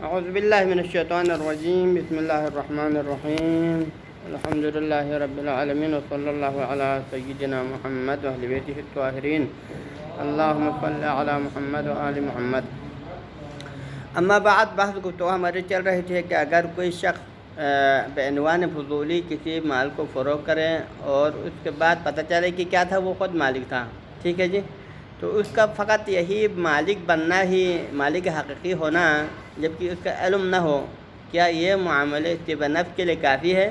اعوذ باللہ من الشیطان الرجیم بسم اللہ الرحمن الرحیم الحمد للہ رب العالمین وصلی اللہ علی سیدنا محمد و اہل بیتہ الطاہرین اللہم صل علی محمد و آل محمد۔ اما بعد، بحث گفتگو ہماری چل رہی تھی کہ اگر کوئی شخص بعنوان فضولی کسی مال کو فروخت کرے اور اس کے بعد پتہ چلے کہ کیا تھا، وہ خود مالک تھا، ٹھیک ہے جی، تو اس کا فقط یہی مالک بننا ہی، مالک حقیقی ہونا، جبکہ اس کا علم نہ ہو، کیا یہ معاملے طب نفس کے لیے کافی ہے،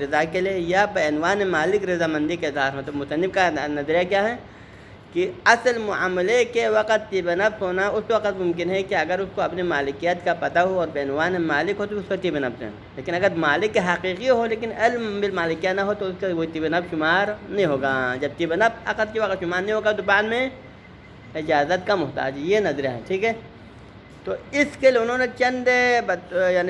رضا کے لیے، یا بعنوان مالک رضامندی کے اظہار؟ مطلب مصنف کا نظریہ کیا ہے کہ اصل معاملے کے وقت طب نفس ہونا اس وقت ممکن ہے کہ اگر اس کو اپنے مالکیت کا پتہ ہو اور بعنوان مالک ہو تو اس کا طب نفس ہے، لیکن اگر مالک حقیقی ہو لیکن علم بالمالکیہ نہ ہو تو اس کا وہ طب نفس شمار نہیں ہوگا۔ جب طب نفس عقد کے وقت شمار نہیں ہوگا تو بعد میں اجازت کا محتاج، یہ نظریہ ہے، ٹھیک ہے۔ تو اس کے لیے انہوں نے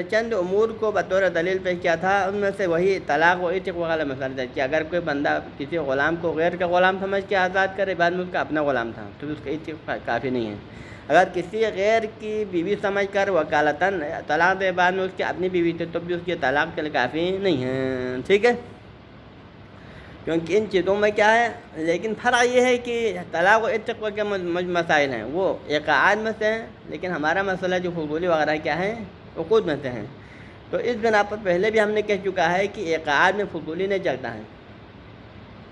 چند امور کو بطور دلیل پیش کیا تھا، ان میں سے وہی طلاق و عتق وغیرہ مسئلہ تھا کہ اگر کوئی بندہ کسی غلام کو غیر کا غلام سمجھ کے آزاد کرے، بعد میں اس کا اپنا غلام تھا تو اس کا عتق کافی نہیں ہے۔ اگر کسی غیر کی بیوی سمجھ کر وکالتاً طلاق دے، بعد میں اس کی اپنی بیوی تھے تو بھی اس کی طلاق کے لیے کافی نہیں ہے، ٹھیک ہے، کیونکہ ان چیزوں میں کیا ہے۔ لیکن فرق یہ ہے کہ طلاق و عتق کے مسائل ہیں وہ ایقاعات میں سے ہیں، لیکن ہمارا مسئلہ جو فضولی وغیرہ کیا ہے، عقود میں سے ہیں۔ تو اس بنا پر پہلے بھی ہم نے کہہ چکا ہے کہ ایقاعات میں فضولی نہیں چلتا ہے،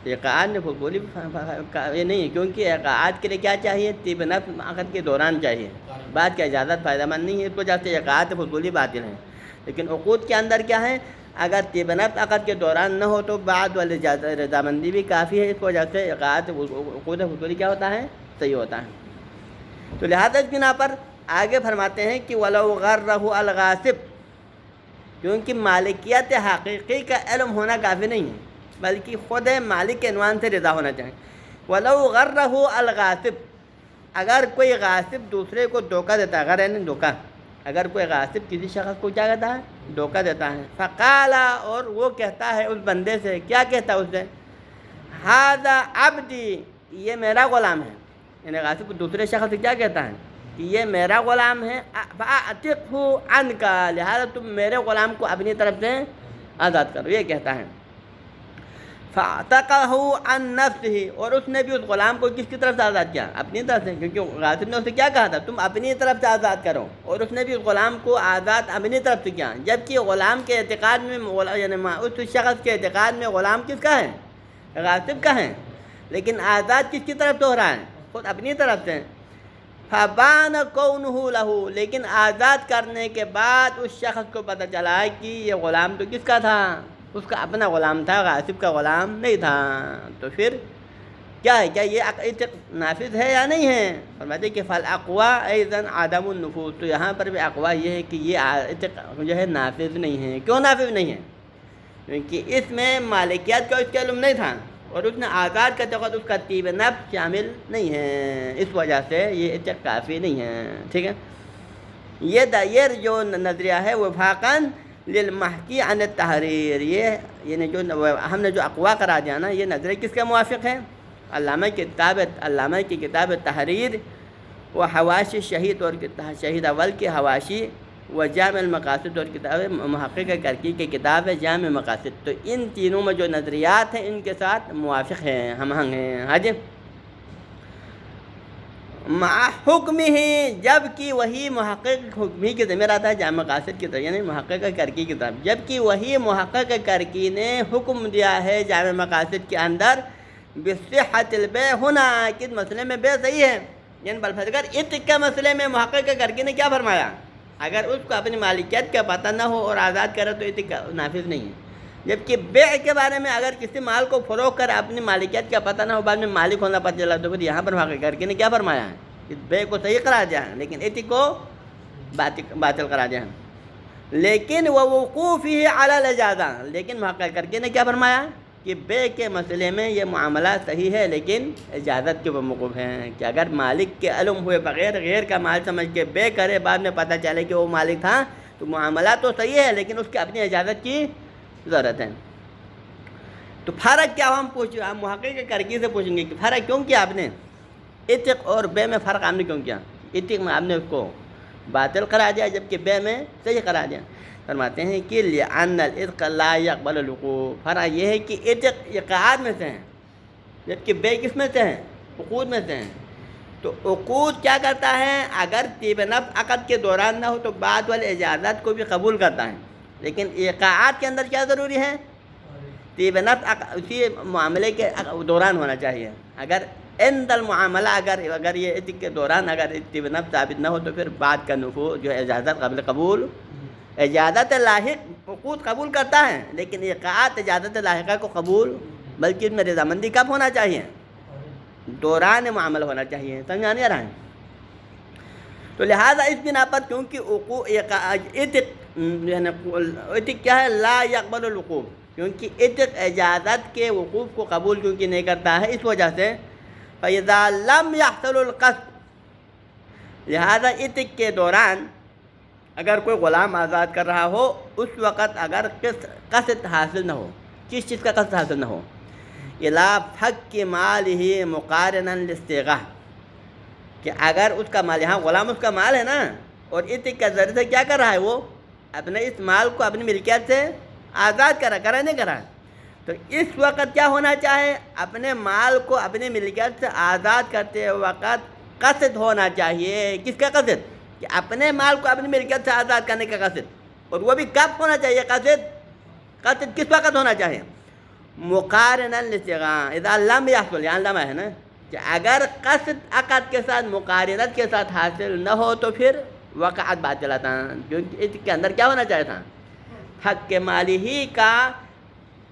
ایقاعات میں فضولی یہ نہیں ہے، کیونکہ ایقاعات کے لیے کیا چاہیے، طب نفس عقد کے دوران چاہیے، بعد کی اجازت فائدہ مند نہیں ہے، اس وجہ سے ایقاعات فضولی باطل ہیں۔ لیکن عقود کے اندر کیا ہے، اگر طب نفس عقد کے دوران نہ ہو تو بعد والی رضامندی بھی کافی ہے، اس وجہ سے ایقاعات عقود فضولی کیا ہوتا ہے، صحیح ہوتا ہے۔ تو لہذا اس بنا پر آگے فرماتے ہیں کہ وَلَوْ غَرَّهُ الْغَاصِبُ، کیونکہ مالکیت حقیقی کا علم ہونا کافی نہیں ہے، بلکہ خود مالک کے عنوان سے رضا ہونا چاہیے۔ وَلَوْ غَرَّهُ الْغَاصِبُ، اگر کوئی غاصب دوسرے کو دھوکہ دیتا ہے، غر یعنی دھوکہ، اگر کوئی غاصب کسی شخص کو کیا کہتا ہے، دھوکہ دیتا ہے، فقالا، اور وہ کہتا ہے اس بندے سے، کیا کہتا ہے اس سے، ھذا عبدی، یہ میرا غلام ہے، یعنی غاصب دوسرے شخص سے کیا کہتا ہے کہ یہ میرا غلام ہے، فاعتقہ عنک، لہذا تم میرے غلام کو اپنی طرف سے آزاد کرو، یہ کہتا ہے۔ فاعتقہ عن نفسہ، اور اس نے بھی اس غلام کو کس کی طرف سے آزاد کیا، اپنی طرف سے، کیونکہ غاصب نے اسے کیا کہا تھا، تم اپنی طرف سے آزاد کرو، اور اس نے بھی اس غلام کو آزاد اپنی طرف سے کیا، جبکہ غلام کے اعتقاد میں، یعنی اس شخص کے اعتقاد میں غلام کس کا ہے، غاصب کا ہے، لیکن آزاد کس کی طرف سے ہو رہا ہے، خود اپنی طرف سے۔ فبان کونہ لہ، لیکن آزاد کرنے کے بعد اس شخص کو پتہ چلا کہ یہ غلام تو کس کا تھا، اس کا اپنا غلام تھا، غاصب کا غلام نہیں تھا، تو پھر کیا ہے، کیا یہ عتق نافذ ہے یا نہیں ہے؟ فرماتے کہ فالاقویٰ ایضاً عدم النفوذ، تو یہاں پر بھی اقویٰ یہ ہے کہ یہ عتق جو ہے نافذ نہیں ہے۔ کیوں نافذ نہیں ہے؟ کیونکہ اس میں مالکیت کا اس کا علم نہیں تھا، اور اس نے آزاد کرتے وقت اس کا طیب نفس شامل نہیں ہے، اس وجہ سے یہ عتق کافی نہیں ہے، ٹھیک ہے۔ یہ جو نظریہ ہے وفاقاً للمحکی عن التحریر، یہ یعنی جو ہم نے جو اقوا قرار دیا نا، یہ نظریہ کس کے موافق ہے؟ علامہ کی کتاب تحریر و حواشی شہید، اور شہید اول کی حواشی و جامع المقاصد، اور کتاب محقق کرکی کی کتاب ہے جامع مقاصد، تو ان تینوں میں جو نظریات ہیں ان کے ساتھ موافق ہیں، ہم ہنگ ہیں، حاجی مع حکم ہی، جب کہ وہی محقق حکمی کی ضمیر آتا ہے جامع مقاصد کی طرف، یعنی محقق کرکی کی طرف، جب کہ وہی محقق کرکی نے حکم دیا ہے جامع مقاصد کے اندر بصحت البیع، ہونا کہ مسئلے میں بے صحیح ہے، یعنی بالفرض عتق کے مسئلے میں محقق کرکی نے کیا فرمایا، اگر اس کو اپنی مالکیت کا پتہ نہ ہو اور آزاد کرے تو عتق نافذ نہیں ہے، جبکہ بیع کے بارے میں اگر کسی مال کو فروخت کر اپنی مالکیت کا پتہ نہ ہو، بعد میں مالک ہونا پتہ چلا، تو پھر یہاں پر محقق کرکی نے کیا فرمایا ہے کہ بیع کو صحیح قرار دیا ہے لیکن عتق کو باطل قرار دیا ہے۔ لیکن ووقوفہ علی الاجازہ، لیکن محقق کرکی نے کیا فرمایا کہ بیع کے مسئلے میں یہ معاملہ صحیح ہے لیکن اجازت کے موقوف ہے، کہ اگر مالک کے علم ہوئے بغیر غیر کا مال سمجھ کے بیع کرے، بعد میں پتہ چلے کہ وہ مالک تھا، تو معاملہ تو صحیح ہے لیکن اس کی اپنی اجازت کی ضرورت ہے۔ تو فرق کیا، ہم محقق کرکی سے پوچھیں گے کہ فرق کیوں کیا آپ نے، عتق اور بیع میں فرق آپ نے کیوں کیا؟ عتق میں آپ نے اس کو باطل قرار دیا جبکہ بے میں صحیح قرار دیا۔ فرماتے ہیں کہ لِأَنَّ الْعِتْقَ لَا يَقْبَلُ الْعُقُودَ، فرق یہ ہے کہ عتق عقاد میں سے ہیں جبکہ بے کس میں سے ہیں؟ عقود میں سے ہیں۔ تو عقود کیا کرتا ہے؟ اگر طیب نفس عقد کے دوران نہ ہو تو بعد والے اجازت کو بھی قبول کرتا ہے، لیکن ایقاعات کے اندر کیا ضروری ہے؟ طیب نفس اسی معاملے کے دوران ہونا چاہیے۔ اگر عند المعاملہ اگر یہ عتق کے دوران اگر طیب نفس ثابت نہ ہو تو پھر بعد کا نفوذ جو ہے اجازت قبل قبول، اجازت لاحق عقود قبول کرتا ہے لیکن ایقاعات اجازت لاحقہ کو قبول، بلکہ اس میں رضامندی کب ہونا چاہیے؟ دوران معامل ہونا چاہیے۔ سمجھا نہیں رہا ہے؟ تو لہٰذا اس بنا پر کیونکہ عتق کیا ہے؟ لا یقبل الوقوف، کیونکہ عتق اجازت کے وقوف کو قبول کیونکہ نہیں کرتا ہے، اس وجہ سے فَإِذَا لَمْ يَحْصُلُ الْقَصْدُ، لہٰذا عتق کے دوران اگر کوئی غلام آزاد کر رہا ہو اس وقت اگر قصد حاصل نہ ہو، کس چیز کا قصد حاصل نہ ہو؟ اِلَىٰ فَكِّ مَالِهِ مُقَارِنًا لِاسْتِغَاثَ، کہ اگر اس کا مال، یہاں غلام اس کا مال ہے نا، اور عتق کے ذریعے سے کیا کر رہا ہے؟ وہ اپنے اس مال کو اپنی ملکیت سے آزاد کرا نہیں کرا، تو اس وقت کیا ہونا چاہے؟ اپنے مال کو اپنی ملکیت سے آزاد کرتے وقت قصد ہونا چاہیے۔ کس کا قصد؟ کہ اپنے مال کو اپنی ملکیت سے آزاد کرنے کا قصد، اور وہ بھی کب ہونا چاہیے؟ قصد کس وقت ہونا چاہیے؟ مقارناً لِاسْتِغَاثَ، اذا لم يحصل، یہاں لمحہ ہے نا، کہ اگر قصد عقد کے ساتھ مقارنت کے ساتھ حاصل نہ ہو تو پھر وقعت باطلہ تھا، کیونکہ اس کے اندر کیا ہونا چاہیے تھا؟ حق کے مالی ہی کا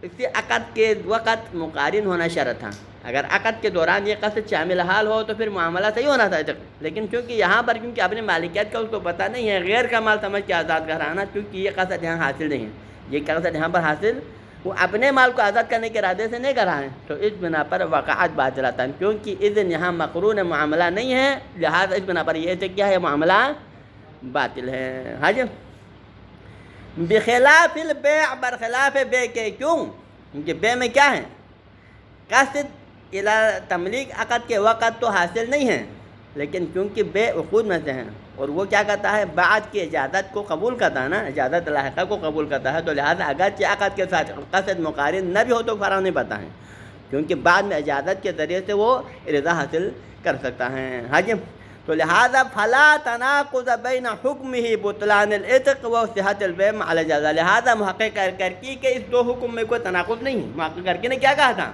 اسی عقد کے وقت مقارن ہونا شرط تھا۔ اگر عقد کے دوران یہ قصد شامل حال ہو تو پھر معاملہ صحیح ہونا تھا، لیکن چونکہ یہاں پر کیونکہ اپنی مالکیت کا اس کو پتہ نہیں ہے، غیر کا مال سمجھ کے آزاد کرانا، کیونکہ یہ قصد یہاں حاصل نہیں ہے، یہ قصد یہاں پر حاصل وہ اپنے مال کو آزاد کرنے کے ارادے سے نہیں کر رہا ہے، تو اس بنا پر وقعت باطلہ تھا، کیونکہ اذن یہاں مقرون معاملہ نہیں ہے، لہذا اس بنا پر یہ کیا ہے؟ معاملہ باطل ہے۔ ہاں جی، بخلاف البیع، برخلاف بے کے، کیوں؟ کیونکہ بے میں کیا ہے؟ قصد الی تملیک عقد کے وقت تو حاصل نہیں ہے، لیکن کیونکہ بے عقود میں سے ہیں اور وہ کیا کرتا ہے؟ بعد کی اجازت کو قبول کرتا ہے نا، اجازت لاحقہ کو قبول کرتا ہے، تو لہٰذا اگرچہ عقد کے ساتھ قصد مقارن نہ بھی ہو تو فرق نہیں پڑتا ہے، کیونکہ بعد میں اجازت کے ذریعے سے وہ رضا حاصل کر سکتا ہے۔ ہاں جی، تو لہٰذا فلا تناقض بین حکمہ بطلان العتق و صحت البیع مع الاجازہ، لہٰذا محقق کرکی کہ اس دو حکم میں کوئی تناقض نہیں ہے۔ محقق کرکی نے کیا کہا تھا؟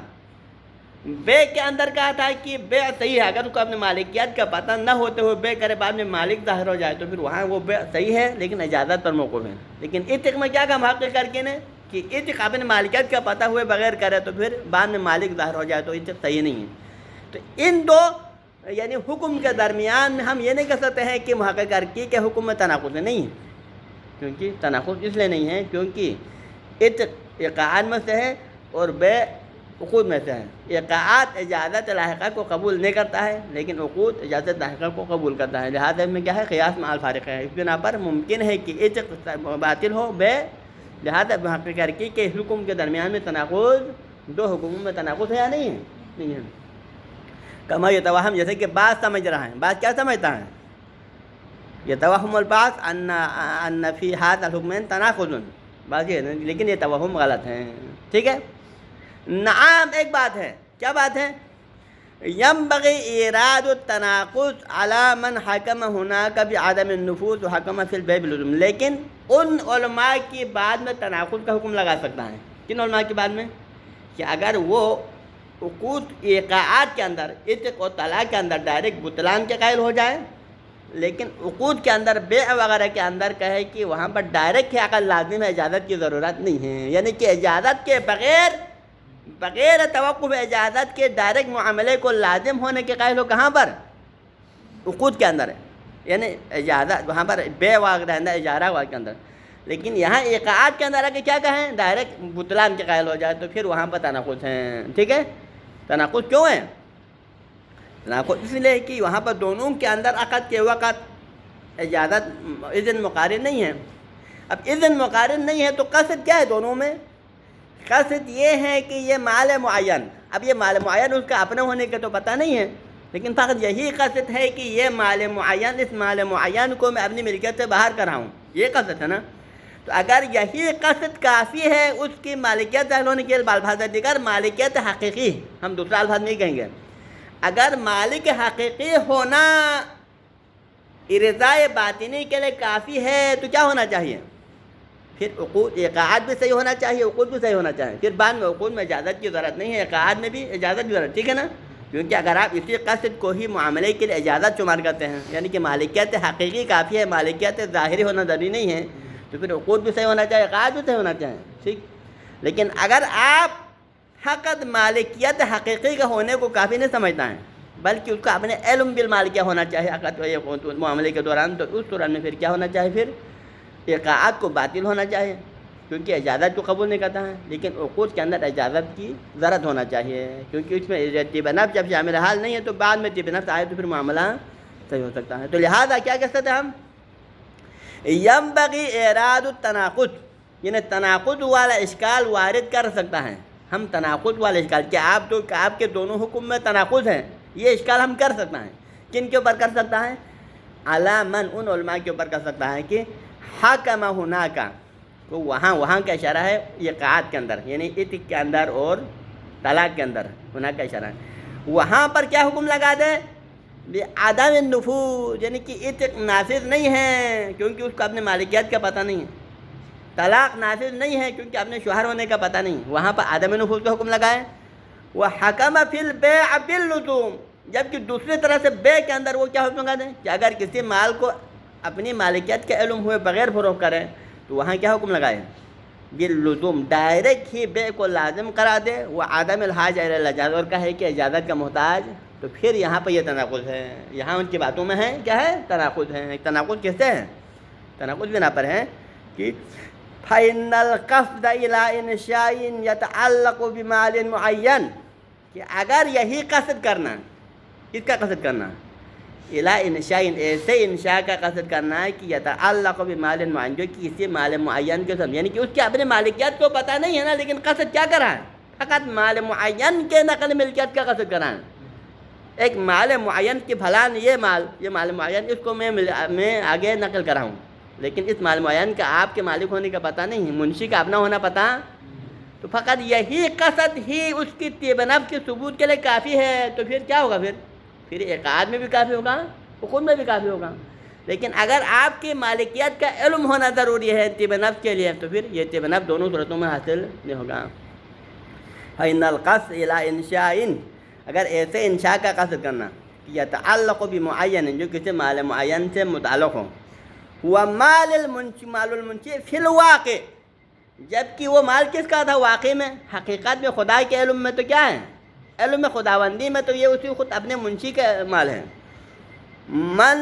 بے کے اندر کہا تھا کہ بے صحیح ہے، اگر اس کو اپنے مالکیت کا پتہ نہ ہوتے ہوئے بے کرے بعد میں مالک ظاہر ہو جائے تو پھر وہاں وہ بے صحیح ہے لیکن اجازت پر موقوف ہے۔ لیکن عتق میں کیا کہا محقق کرکی نے؟ کہ عتق اپنے مالکیت کا پتہ ہوئے بغیر کرے تو پھر بعد میں مالک ظاہر ہو جائے تو عتق صحیح نہیں ہے۔ تو ان دو یعنی حکم کے درمیان میں ہم یہ نہیں کہہ سکتے ہیں کہ محقق کرکی کے حکم میں تناقض نہیں ہے، کیونکہ تناقض اس لیے نہیں ہے کیونکہ عتق ایقاعات میں سے ہے اور بے عقود میں سے ہے۔ ایقاعات اجازت لاحقہ کو قبول نہیں کرتا ہے لیکن عقود اجازت لاحقہ کو قبول کرتا ہے، لہٰذا میں کیا ہے؟ قیاس مع الفارق ہے۔ اس بنا پر ممکن ہے کہ عتق باطل ہو بے، لہٰذا محقق کرکی کے حکم کے درمیان میں تناقض، دو حکموں میں تناقض ہے یا نہیں ہے؟ نہیں ہے۔ کما یتوہم، جیسے کہ بعض سمجھ رہا ہے، بعض کیا سمجھتا ہے؟ یتوہم البعض ان فی ھذا الحکمین تناقض، بعض یہ، لیکن یہ توہم غلط ہے۔ ٹھیک ہے؟ نعم، ایک بات ہے، کیا بات ہے؟ ينبغي ایراد التناقض على من حکم هناك بعدم النفوذ وحکم فی البیع باللزوم، لیکن ان علماء کی بعد میں تناقض کا حکم لگا سکتا ہے۔ کن علماء کی بعد میں؟ کہ اگر وہ عقود ایقاعات کے اندر، عتق و طلاق کے اندر ڈائریکٹ بطلان کے قائل ہو جائے، لیکن عقود کے اندر بیع وغیرہ کے اندر کہے کہ وہاں پر ڈائریکٹ ہی عقد لازم ہے، اجازت کی ضرورت نہیں ہے، یعنی کہ اجازت کے بغیر توقف اجازت کے ڈائریکٹ معاملے کو لازم ہونے کے قائل ہو، کہاں پر؟ عقود کے اندر ہے، یعنی اجازت وہاں پر بیع وغیرہ اندر، اجارہ وغیرہ کے اندر، لیکن یہاں ایقاعات کے اندر آ کے کیا کہیں؟ ڈائریکٹ بطلان کے قائل ہو جائے تو پھر وہاں پر تناقض ہیں۔ ٹھیک ہے؟ تناقض کیوں ہے؟ تناقض اس لیے کہ وہاں پر دونوں کے اندر عقد کے وقت اجازت اذن مقارن نہیں ہے۔ اب اذن مقارن نہیں ہے تو قصد کیا ہے دونوں میں؟ قصد یہ ہے کہ یہ مال معین، اب یہ مال معین اس کا اپنے ہونے کا تو پتہ نہیں ہے، لیکن فقط یہی قصد ہے کہ یہ مال معین، اس مال معین کو میں اپنی ملکیت سے باہر کراؤں، یہ قصد ہے نا۔ تو اگر یہی قصد کافی ہے اس کی مالکیت ظاہر ہونے کے لیے، بالفاظ دیگر مالکیت حقیقی، ہم دوسرا الفاظ نہیں کہیں گے، اگر مالک حقیقی ہونا ارضاء باطنی کے لیے کافی ہے تو کیا ہونا چاہیے؟ پھر عقود اقاعت بھی صحیح ہونا چاہیے، عقود بھی صحیح ہونا چاہیے۔ پھر بعد میں عقود میں اجازت کی ضرورت نہیں ہے، اقاعت میں بھی اجازت کی ضرورت، ٹھیک ہے نا؟ کیونکہ اگر آپ اسی قصد کو ہی معاملے کے لیے اجازت شمار کرتے ہیں، یعنی کہ مالکیت حقیقی کافی ہے، مالکیت ظاہری ہونا ضروری نہیں ہے، تو پھر عقود بھی صحیح ہونا چاہیے، اقاعت بھی صحیح ہونا چاہیے، ٹھیک۔ لیکن اگر آپ فقط مالکیت حقیقی کا ہونے کو کافی نہیں سمجھتا ہے، بلکہ اس کا اپنے علم بالمال کیا ہونا چاہیے عقد معاملے کے دوران، تو اس دوران میں پھر کیا ہونا چاہیے؟ پھر اقاعت کو باطل ہونا چاہیے، کیونکہ اجازت کو قبول نہیں کرتا ہے، لیکن عقود کے اندر اجازت کی ضرورت ہونا چاہیے، کیونکہ اس میں طب نفس جب شامل حال نہیں ہے تو بعد میں طب نفس آئے تو پھر معاملہ صحیح ہو سکتا ہے۔ تو لہٰذا کیا کہہ سکتے ہیں ہم؟ ینبغی اعراض التناقض، یعنی تناقض والا اشکال وارد کر سکتا ہے ہم، تناقض والا اشکال کہ آپ کے دونوں حکم میں تناقض ہیں، یہ اشکال ہم کر سکتا ہے۔ کن کے اوپر کر سکتا ہے؟ علی من، ان علماء کے اوپر کر سکتا ہے کہ حکم ہناک، تو وہاں کا اشارہ ہے اقاعت کے اندر، یعنی عتق کے اندر اور طلاق کے اندر، ہناک کا اشارہ ہے، وہاں پر کیا حکم لگا دے؟ عدم النفوذ، یعنی کہ عتق نافذ نہیں ہے کیونکہ اس کو اپنے مالکیت کا پتہ نہیں ہے، طلاق نافذ نہیں ہے کیونکہ اپنے شوہر ہونے کا پتہ نہیں، وہاں پر عدم نفوذ کا حکم لگائے۔ وحکم فی البیع باللزوم، جبکہ دوسری طرح سے بیع کے اندر وہ کیا حکم لگا دیں کہ اگر کسی مال کو اپنی مالکیت کے علم ہوئے بغیر فروخت کرے تو وہاں کیا حکم لگائے؟ باللزوم، ڈائریکٹ ہی بیع کو لازم کرا دے، وہ عدم الحاجہ الی الاجازہ، اور کہے کہ اجازت کا محتاج، تو پھر یہاں پہ یہ تناقض ہے، یہاں ان کی باتوں میں ہے کیا ہے؟ تناقض ہے۔ تناقض کس سے ہے؟ تناقض بنا پر ہے کہ فَإِنَّ الْقَصْدَ إِلَىٰ إِنْشَاءٍ يَتَعَلَّقُ بِمَالٍ مُعَيَّنٍ، کہ اگر یہی قصد کرنا، کس کا قصد کرنا؟ اِلَىٰ إِنْشَاءٍ، ایسے انشاء کا قصد کرنا ہے کہ يَتَعَلَّقُ بِمَالٍ مُعَيَّنٍ، جو کسی مال معین کے ساتھ، یعنی کہ اس کے اپنے مالکیت کو پتہ نہیں ہے نا، لیکن قصد کیا کرا ہے؟ فقط مال معین کے نقل ملکیت کا قصد کرا ہے۔ ایک مال معین کی پھلان یہ مال معین، اس کو میں آگے نقل کراؤں، لیکن اس مال معین کا آپ کے مالک ہونے کا پتہ نہیں ہے، منشی کا اپنا ہونا پتہ، تو فقط یہی قصد ہی اس کی طیب نفس کے ثبوت کے لیے کافی ہے، تو پھر کیا ہوگا؟ پھر اقعاد میں بھی کافی ہوگا، حکم میں بھی کافی ہوگا۔ لیکن اگر آپ کی مالکیت کا علم ہونا ضروری ہے طیب نفس کے لیے، تو پھر یہ طیب نفس دونوں صورتوں میں حاصل نہیں ہوگا۔ فَإِنَّ الْقَصْدَ إِلَىٰ إِنْشَاءٍ، اگر ایسے انشاء کا قصد کرنا کہ یتعلق بمعین، جو کسی مال معین سے متعلق ہو، وَمَالِ الْمُنْشِ، مال المنشی فی الواقع، جبکہ وہ مال کس کا تھا واقع میں؟ حقیقت میں خدا کے علم میں تو کیا ہے؟ علم میں خداوندی میں تو یہ اسی خود اپنے منشی کا مال ہے۔ من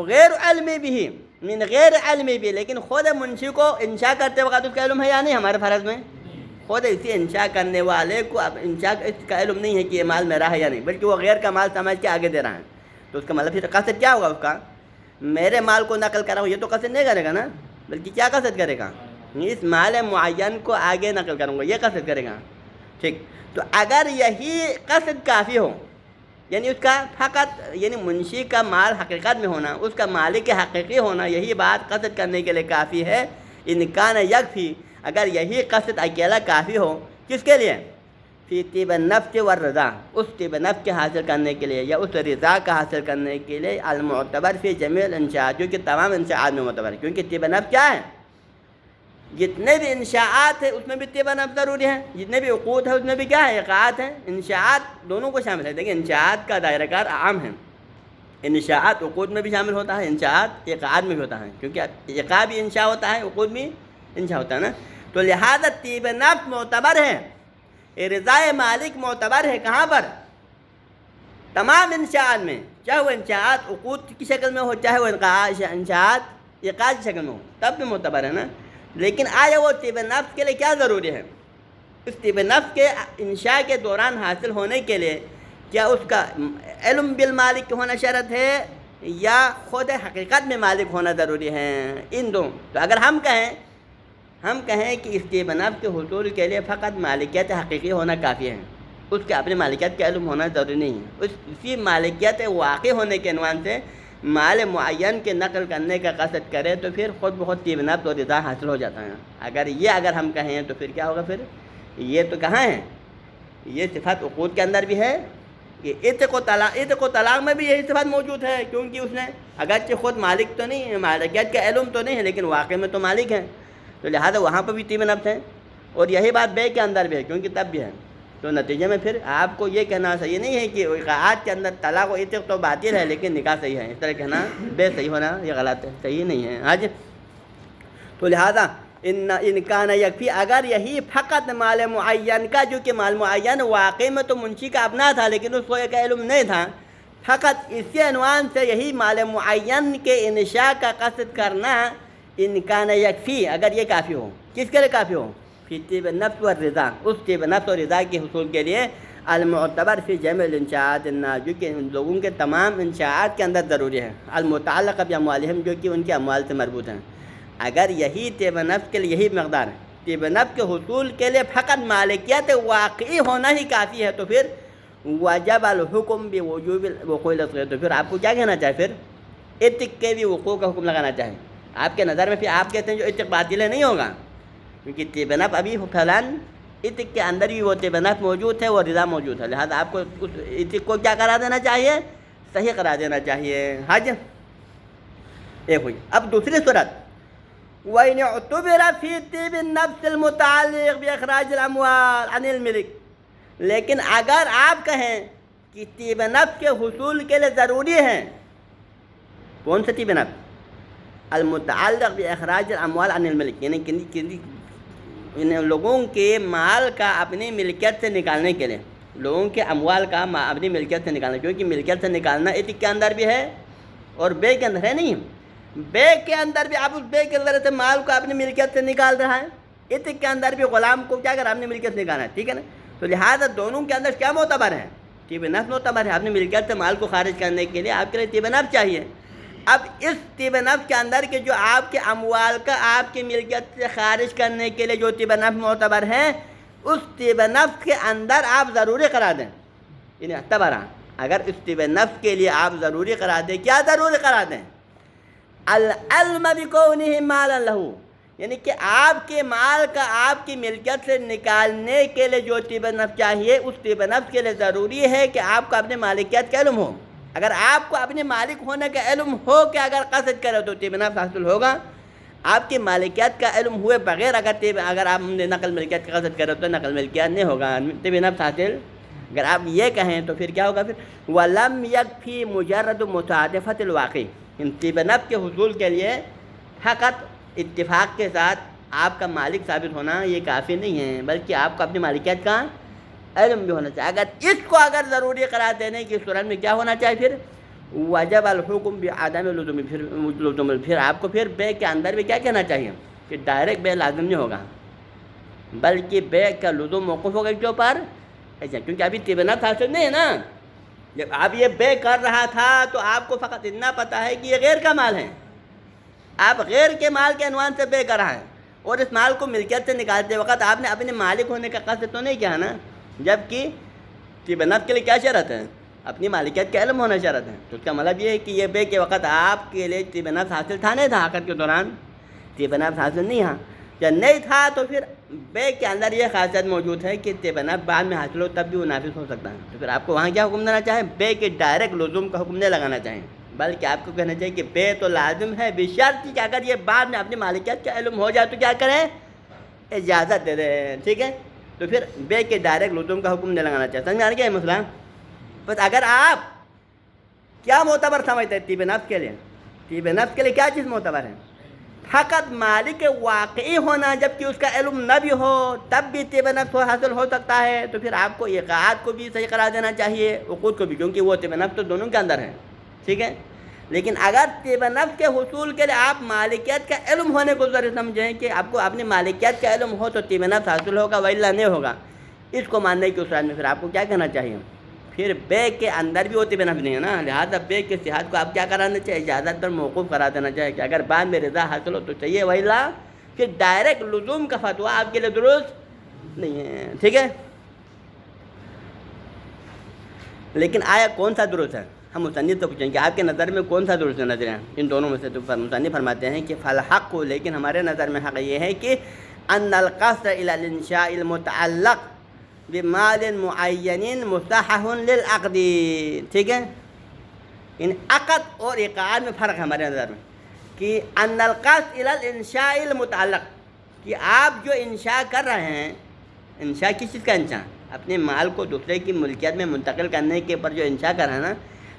غیر علمی بھی، من غیر علمی بھی، لیکن خود منشی کو انشاء کرتے وقت اس کا علم ہے یا نہیں ہمارے فرض میں؟ خود اسی انشاء کرنے والے کو اب انشاء کا علم نہیں ہے کہ یہ مال میرا ہے یا نہیں، بلکہ وہ غیر کا مال سمجھ کے آگے دے رہا ہے، تو اس کا مطلب پھر قصد کیا ہوگا اس کا؟ میرے مال کو نقل کرا ہوں، یہ تو قصد نہیں کرے گا نا، بلکہ کیا قصد کرے گا؟ اس مال معین کو آگے نقل کروں گا، یہ قصد کرے گا، ٹھیک۔ تو اگر یہی قصد کافی ہو، یعنی اس کا فقط، یعنی منشی کا مال حقیقت میں ہونا، اس کا مالک حقیقی ہونا، یہی بات قصد کرنے کے لیے کافی ہے، ان کان یکفی، اگر یہی قصد اکیلا کافی ہو، کس کے لیے؟ فی طیب النفس والرضا، اس طیب نفس کے حاصل کرنے کے لیے یا اس رضا کا حاصل کرنے کے لیے، المعتبر فی جمیع الانشاءات، جو کہ تمام انشاءات میں معتبر ہے، کیونکہ طیب نفس کیا ہے؟ جتنے بھی انشاءات ہیں اس میں بھی طیب نفس ضروری ہے، جتنے بھی عقود ہیں اس میں بھی کیا ہے؟ اقعات ہیں، انشاءات دونوں کو شامل ہے۔ دیکھیں انشاءات کا دائرہ کار عام ہے، انشاءات عقود میں بھی شامل ہوتا ہے، انشاءات اقعاد میں بھی ہوتا ہے، کیونکہ اقعا بھی انشاء ہوتا ہے، عقود بھی انشاء ہوتا ہے نا، تو لہذا طیب نفس معتبر ہے، رضا مالک معتبر ہے، کہاں پر؟ تمام انشاءات میں، چاہے وہ انشاءات عقود کی شکل میں ہو، چاہے وہ انشاءات اقعاد کی شکل میں ہو، تب بھی معتبر ہے نا۔ لیکن آیا وہ طیب نفس کے لیے کیا ضروری ہے؟ اس طیب نفس کے انشاء کے دوران حاصل ہونے کے لیے کیا اس کا علم بالمالک ہونا شرط ہے یا خود حقیقت میں مالک ہونا ضروری ہے؟ ان دو، تو اگر ہم کہیں کہ اس طیب نفس کے حصول کے لیے فقط مالکیت حقیقی ہونا کافی ہے، اس کے اپنی مالکیت کا علم ہونا ضروری نہیں ہے. اسی مالکیت واقع ہونے کے عنوان سے مال معین کے نقل کرنے کا قصد کرے تو پھر خود بخود طیب نفس اور رضا حاصل ہو جاتا ہے. اگر ہم کہیں تو پھر کیا ہوگا؟ پھر یہ تو کہاں ہے؟ یہ صفات عقود کے اندر بھی ہے. کہ عتق و طلاق میں بھی یہی صفات موجود ہے، کیونکہ اس نے اگرچہ خود مالک تو نہیں ہے، مالکیت کا علم تو نہیں ہے، لیکن واقع میں تو مالک ہے، تو لہذا وہاں پر بھی طیب نفس ہے. اور یہی بات بے کے اندر بھی ہے، کیونکہ تب بھی ہے. تو نتیجے میں پھر آپ کو یہ کہنا صحیح نہیں ہے کہ وقاعات کے اندر طلاق و عتق تو باطل ہے لیکن نکاح صحیح ہے. اس طرح کہنا بے صحیح ہونا یہ غلط ہے، صحیح نہیں ہے. آج تو لہذا ان کان یکفی، اگر یہی فقط مال معین کا، جو کہ مال معین واقع میں تو منشی کا اپنا تھا لیکن اس کو ایک علم نہیں تھا، فقط اسی عنوان سے یہی مال معین کے انشاء کا قصد کرنا، ان کان یکفی، اگر یہ کافی ہو. کس کے لیے کافی ہو؟ فی طیب نفس و رضا، اس طیب نفس و رضا کے حصول کے لیے المعتبر فی جمع الانشاءات الناس، جو کہ ان لوگوں کے تمام انشاءات کے اندر ضروری ہے، المتعلقہ باموالہم، جو کہ ان کے اموال سے مربوط ہیں. اگر یہی طیب نفس کے لیے یہی مقدار ہے، طیب نفس کے حصول کے لیے فقط مالکیت واقعی ہونا ہی کافی ہے، تو پھر وجب الحکم بوجوب وقوع الاصغر، تو پھر آپ کو کیا کہنا چاہے؟ پھر عتق کے بھی وقوع کا حکم لگانا چاہے. آپ کے نظر میں پھر آپ کہتے ہیں جو عتق باطل ہے، نہیں ہوگا، کیونکہ طیب نفس ابھی فلان عتق کے اندر بھی وہ طیب نفس موجود ہے، وہ رضا موجود ہے، لہذا آپ کو اس عتق کو کیا کرا دینا چاہیے؟ صحیح کرا دینا چاہیے. حج ایک ہوئی. اب دوسری صورت، وَإِنِ اُعْتُبِرَ فِي طِيبِ النَّفْسِ الْمُتَعَلِّقِ بِإِخْرَاجِ الْأَمْوَالِ عَنِ الْمِلْكِ، لیکن اگر آپ کہیں کہ طیب نفس کے حصول کے لیے ضروری ہے، کون سے طیب نفس؟ المتعلق بِإِخْرَاجِ الْأَمْوَالِ عَنِ الْمِلْكِ، یعنی ان لوگوں کے مال کا اپنی ملکیت سے نکالنے کے لیے، لوگوں کے اموال کا اپنی ملکیت سے نکالنا، کیونکہ ملکیت سے نکالنا عتق کے اندر بھی ہے اور بے کے اندر ہے. نہیں، بے کے اندر بھی آپ اس بے کے ذریعے سے مال کو اپنی ملکیت سے نکال رہا ہے، عتق کے اندر بھی غلام کو کیا کرنا؟ اپنی ملکیت سے نکالنا ہے. ٹھیک ہے نا؟ تو لہٰذا دونوں کے اندر کیا معتبر ہے؟ طیب نفس معتبر ہے. اپنی ملکیت سے مال کو خارج کرنے کے لیے آپ کے لیے طیب نفس چاہیے. اب اس طیب نفس کے اندر کے جو آپ کے اموال کا آپ کی ملکیت سے خارج کرنے کے لیے جو طیب نفس معتبر ہے، اس طیب نفس کے اندر آپ ضروری قرار دیں. یعنی اعتبار، اگر اس طیب نفس کے لیے آپ ضروری قرار دیں، کیا ضروری قرار دیں؟ العلم بکونہ مالا لہ، یعنی کہ آپ کے مال کا آپ کی ملکیت سے نکالنے کے لیے جو طیب نفس چاہیے، اس طیب نفس کے لیے ضروری ہے کہ آپ کو اپنے مالکیت کا علم ہو. اگر آپ کو اپنے مالک ہونے کا علم ہو کہ اگر قصد کرے تو طیب نفس حاصل ہوگا. آپ کی مالکیت کا علم ہوئے بغیر اگر آپ نقل ملکیت کا قصد کرے تو نقل ملکیت نہیں ہوگا، طیب نفس حاصل. اگر آپ یہ کہیں تو پھر کیا ہوگا؟ پھر وَلَمْ يَكْفِي مُجَرَّدُ مُصَادَفَةِ الْوَاقِعِ، ان طیب نفس کے حصول کے لیے فقط اتفاق کے ساتھ آپ کا مالک ثابت ہونا یہ کافی نہیں ہے، بلکہ آپ کو اپنی مالکیت کا علم بھی ہونا چاہیے. اگر اس کو اگر ضروری قرار دینے کی صورت میں کیا ہونا چاہیے؟ پھر وجب الحکم بعدم اللزوم، پھر آپ کو پھر بے کے اندر بھی کیا کہنا چاہیے؟ کہ ڈائریکٹ بے لازم نہیں ہوگا، بلکہ بے کا لزوم موقوف ہوگا کیوں پر؟ ایسا، کیونکہ ابھی طیب نفس حاصل نہیں ہے نا. جب آپ یہ بے کر رہا تھا تو آپ کو فقط اتنا پتہ ہے کہ یہ غیر کا مال ہے، آپ غیر کے مال کے عنوان سے بے کر رہا ہے، اور اس مال کو ملکیت سے نکالتے وقت آپ نے اپنے مالک ہونے کا قصد تو نہیں کیا نا. جبکہ طیب نفس کے لیے کیا شرط ہے؟ اپنی مالکیت کا علم ہونا شرط ہے. تو اس کا مطلب یہ ہے کہ یہ بے کے وقت آپ کے لیے طیب نفس حاصل تھا نہیں تھا؟ عقد کے دوران طیب نفس حاصل نہیں تھا. جب نہیں تھا تو پھر بے کے اندر یہ خاصیت موجود ہے کہ طیب نفس بعد میں حاصل ہو تب بھی وہ نافذ ہو سکتا ہے. تو پھر آپ کو وہاں کیا حکم دینا چاہیں؟ بے کے ڈائریکٹ لزوم کا حکم نہیں لگانا چاہیں، بلکہ آپ کو کہنا چاہیے کہ بے تو لازم ہے، بشرط کہ اگر یہ بعد میں اپنی مالکیت کا علم ہو جائے تو کیا کریں؟ اجازت دے دیں. ٹھیک ہے؟ تو پھر بے کے ڈائریکٹ لزوم کا حکم نہیں لگانا چاہتے. سمجھ میں آ گیا ہے مسئلہ؟ بس اگر آپ کیا معتبر سمجھتے ہیں طیب نفس کے لیے؟ طیب نفس کے لیے کیا چیز معتبر ہے؟ فقط مالک واقعی ہونا، جبکہ اس کا علم نہ بھی ہو تب بھی طیب نفس حاصل ہو سکتا ہے. تو پھر آپ کو ایقاعات کو بھی صحیح قرار دینا چاہیے، عقود کو بھی، کیونکہ وہ طیب نفس تو دونوں کے اندر ہے. ٹھیک ہے؟ لیکن اگر طیب نفس کے حصول کے لیے آپ مالکیت کا علم ہونے کو ضروری سمجھیں کہ آپ کو اپنی مالکیت کا علم ہو تو طیب نفس حاصل ہوگا، وإلا نہیں ہوگا، اس کو ماننے کی صورت میں پھر آپ کو کیا کہنا چاہیے؟ پھر بے کے اندر بھی وہ طیب نفس نہیں ہے نا، لہٰذا بے کے صحت کو آپ کیا کرانا چاہیے؟ اجازت پر موقوف کرا دینا چاہیے کہ اگر بعد میں رضا حاصل ہو تو چاہیے، وإلا پھر ڈائریکٹ لزوم کا فتویٰ آپ کے لیے درست نہیں ہے. ٹھیک ہے؟ لیکن آیا کون سا درست ہے؟ ہم مصنف تو پوچھیں کہ آپ کے نظر میں کون سا درست نظر ہے ان دونوں میں سے؟ تو مصنف فرماتے ہیں کہ فالحق، لیکن ہمارے نظر میں حق یہ ہے کہ ان القصد الى الانشاء المتعلق بمال معین مستحح للعقد. ٹھیک ہے، ان عقد اور اقعاد میں فرق ہے ہمارے نظر میں کہ ان القصد الى الانشاء المتعلق، کہ آپ جو انشاء کر رہے ہیں، انشاء کس چیز کا انشاء؟ اپنے مال کو دوسرے کی ملکیت میں منتقل کرنے کے پر جو انشاء کر رہے ہیں نا،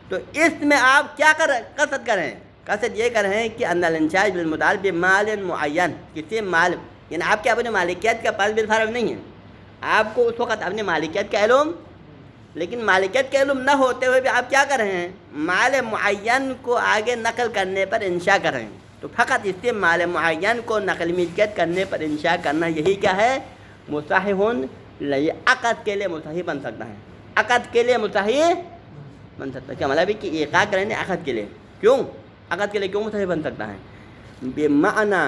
تو اس میں آپ کیا قصد کر رہے ہیں؟ قصد یہ کر رہے ہیں کہ ان الانشاء بالمتعلق بمال معین، کسی مال، یعنی آپ کے اپنے مالکیت کا پاس بالفرض نہیں ہے، آپ کو اس وقت اپنے مالکیت کا علم، لیکن مالکیت کا علم نہ ہوتے ہوئے بھی آپ کیا کر رہے ہیں؟ مال معین کو آگے نقل کرنے پر انشاء کر رہے ہیں. تو فقط اس سے مال معین کو نقل ملکیت کرنے پر انشاء کرنا، یہی کیا ہے؟ مصحح، عقد کے لیے مصحح بن سکتا ہے، عقد کے لیے مصحح بن سکتا ہے. کیا مطلب ہے کہ ایقاع کریں عقد کے لیے؟ کیوں عقد کے لیے کیوں مصحح بن سکتا ہے؟ بمعنی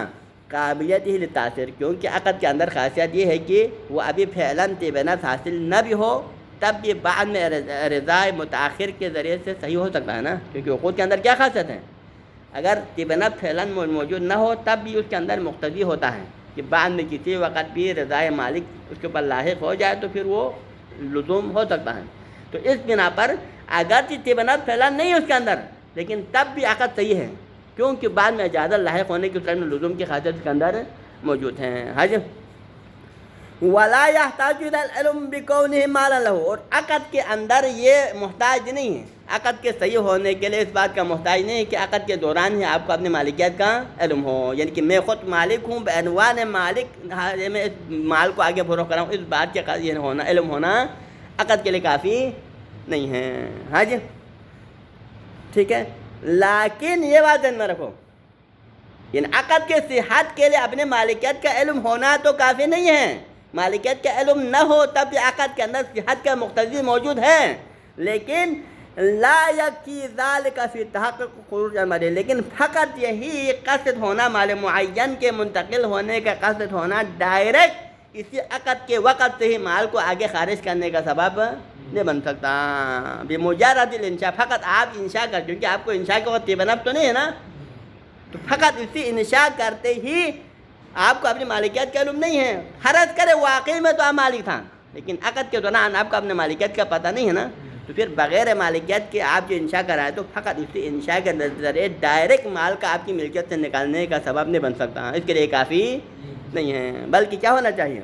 قابلیت ہی للتاثیر، کیونکہ عقد کے اندر خاصیت یہ ہے کہ وہ ابھی فعلاً طب نفس حاصل نہ بھی ہو، تب بھی بعد میں رضا متاخر کے ذریعے سے صحیح ہو سکتا ہے نا. کیونکہ عقود کے اندر کیا خاصیت ہے؟ اگر طب نفس فعلاً موجود نہ ہو تب بھی اس کے اندر مقتضی ہوتا ہے کہ بعد میں کسی وقت بھی رضا مالک اس کے اوپر لاحق ہو جائے تو پھر وہ لزوم ہو سکتا ہے. تو اس بنا پر اگرچہ طب نفس فعلاً نہیں ہے اس کے اندر، لیکن تب بھی عقد صحیح ہے، کیونکہ بعد میں اجازت لاحق ہونے کی صورت میں لزوم کی خاصیت اس کے اندر موجود ہیں. حج ولا يحتاج الى العلم بكونه مالا له، اور عقد کے اندر یہ محتاج نہیں ہے، عقد کے صحیح ہونے کے لیے اس بات کا محتاج نہیں ہے کہ عقد کے دوران ہی آپ کو اپنے مالکیت کا علم ہو، یعنی کہ میں خود مالک ہوں، بعنوان مالک میں اس مال کو آگے فروخت کر رہا ہوں، اس بات کے یہ ہونا، علم ہونا عقد کے لیے کافی نہیں ہے. ہاں جی ٹھیک ہے، لیکن یہ بات ذہن میں رکھو، یعنی عقد کے صحت کے لیے اپنے مالکیت کا علم ہونا تو کافی نہیں ہے. مالکیت کا علم نہ ہو تب بھی عقد کے اندر صحت کا مقتضی موجود ہے، لیکن لا یکفی ذالک فی تحقق خروج المال، لیکن فقط یہی قصد ہونا، مال معین کے منتقل ہونے کا قصد ہونا، ڈائریکٹ اسی عقد کے وقت سے ہی مال کو آگے خارج کرنے کا سبب نہیں بن سکتا. بمجرد الانشاء، فقط آپ انشاء کر، کیونکہ آپ کو انشاء کے وقت طب نفس تو نہیں ہے نا، تو فقط اسی انشاء کرتے ہی آپ کو اپنی مالکیت کا علم نہیں ہے. حرج کرے واقعی میں تو آپ مالک تھا، لیکن عقد کے دوران آپ کو اپنے مالکیت کا پتہ نہیں ہے نا، تو پھر بغیر مالکیت کے آپ جو انشاء کرائے تو فقط اسی انشاء کے ذریعے ڈائریکٹ مال کا آپ کی ملکیت سے نکالنے کا سبب نہیں بن سکتا. اس کے لیے کافی نہیں ہے، بلکہ کیا ہونا چاہیے؟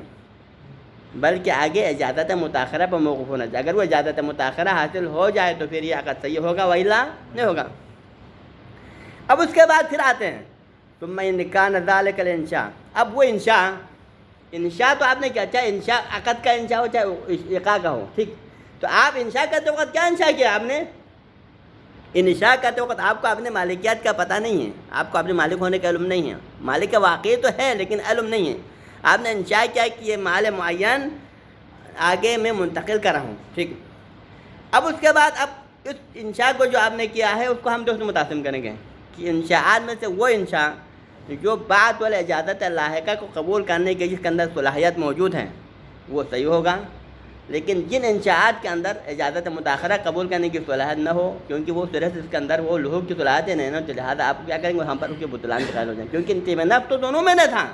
بلکہ آگے اجازت متاخرہ پر موقوف ہونا چاہیے. اگر وہ اجازت متاخرہ حاصل ہو جائے تو پھر یہ عقد صحیح ہوگا، وإلا نہیں ہوگا. اب اس کے بعد پھر آتے ہیں ثم ان کان ذلک الانشاء. اب وہ انشاء تو آپ نے کیا، چاہے انشاء عقد کا انشاء ہو چاہے ایقاع کا ہو، ٹھیک، تو آپ انشاء کرتے وقت کیا انشاء کیا آپ نے؟ انشاء کرتے وقت آپ کو اپنے مالکیت کا پتہ نہیں ہے، آپ کو اپنے مالک ہونے کا علم نہیں ہے، مالک کا واقعی تو ہے لیکن علم نہیں ہے. آپ نے انشاء کیا کہ یہ مال معین آگے میں منتقل کر رہا ہوں، ٹھیک. اب اس کے بعد اب اس انشاء کو جو آپ نے کیا ہے اس کو ہم دوست متقسم کریں گے کہ انشاءات میں سے وہ انشاء جو بعد والے اجازت لاحقہ کو قبول کرنے کے جس کے اندر صلاحیت موجود ہے وہ صحیح ہوگا، لیکن جن انشاءات کے اندر اجازت متاخرہ قبول کرنے کی صلاحیت نہ ہو، کیونکہ وہ صرف اس کے اندر وہ لحوق کی صلاحیت نہیں نا، تو لہٰذا آپ کیا کریں گے، وہاں پر اس کے بطلان کے قائل ہو جائیں. کیونکہ طب نفس تو دونوں میں نہ تھا،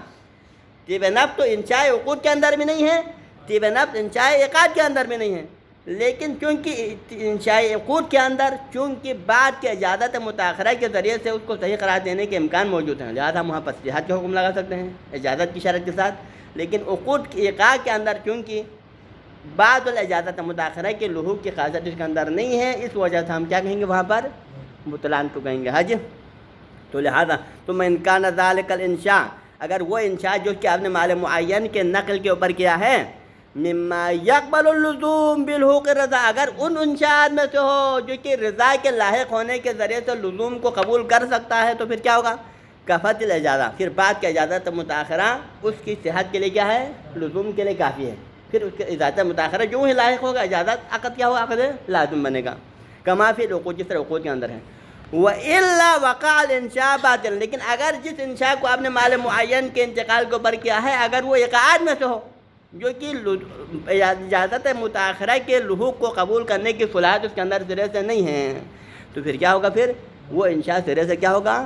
طب نفس تو انشاء عقود کے اندر بھی نہیں ہے، طب نفس انشاء عقد کے اندر بھی نہیں ہے، لیکن چونکہ انشاء عقود کے اندر چونکہ بعد کے اجازت متاخرہ کے ذریعے سے اس کو صحیح قرار دینے کے امکان موجود ہیں، لہٰذا ہم وہاں پر صحت کے حکم لگا سکتے ہیں اجازت کی شرط کے ساتھ. لیکن عقود کی ایقاع کے اندر چونکہ بعد الاجازت متاخرہ کے لحوق کی خاصیت اس کے اندر نہیں ہے، اس وجہ سے ہم کیا کہیں گے، وہاں پر بطلان کو کہیں گے. حج تو لہٰذا ثم ان کان ذلک الانشاء، اگر وہ انشاء جو کہ آپ نے مال معین کے نقل کے اوپر کیا ہے، مما یقبل اللزوم بالحقوق رضا، اگر ان انشاءات میں سے ہو جو کہ رضا کے لاحق ہونے کے ذریعے سے لزوم کو قبول کر سکتا ہے، تو پھر کیا ہوگا، کفت الاجازہ، پھر بعد کے اجازت متاخرہ اس کی صحت کے لیے کیا ہے، لزوم کے لیے کافی ہے. پھر اس کے اجازت متاخرہ جو ہی لاحق ہوگا اجازت عقد کیا ہوگا، عقد لازم بنے گا. کما فی العقود، جس طرح عقود کے اندر ہے. وَإِلَّا وَقَعَ الْإِنشَاءُ بَاطِلًا، لیکن اگر جس انشاء کو آپ نے مال معین کے انتقال کے اوپر کیا ہے اگر وہ اقعاد میں سے ہو، جو کہ اجازت متاخرہ کے لحوق کو قبول کرنے کی صلاحیت اس کے اندر سرے سے نہیں ہے، تو پھر کیا ہوگا؟ پھر وہ انشاء سرے سے کیا ہوگا؟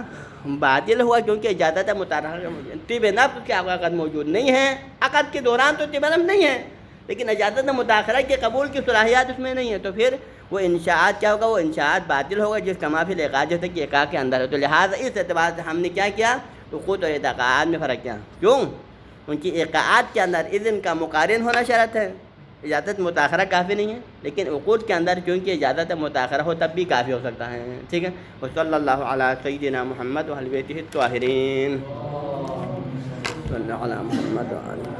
باطل ہوا، کیونکہ اجازت متاخرہ طب نفس کے عقد موجود نہیں ہے۔ عقد کے دوران تو طب نفس نہیں ہے، لیکن اجازت متاخرہ کے قبول کی صلاحیت اس میں نہیں ہے، تو پھر وہ انشاءات کیا ہوگا؟ وہ انشاءات باطل ہوگا، جس کا مافی الایقاع جیسے کہ ایقاع کے اندر ہے۔ تو لہٰذا اس اعتبار سے ہم نے کیا کیا؟ عقود اور اعتقاد میں فرق کیا؟ کیوں؟ ان کی ایقاعات کے اندر اذن کا مقارن ہونا شرط ہے، اجازت متاخرہ کافی نہیں ہے، لیکن عقود کے اندر چونکہ اجازت متاخرہ ہو تب بھی کافی ہو سکتا ہے، ٹھیک ہے۔ وصلی اللہ علی سیدنا محمد وآل بیتہ الطاہرین، صلی اللہ علی محمد وآل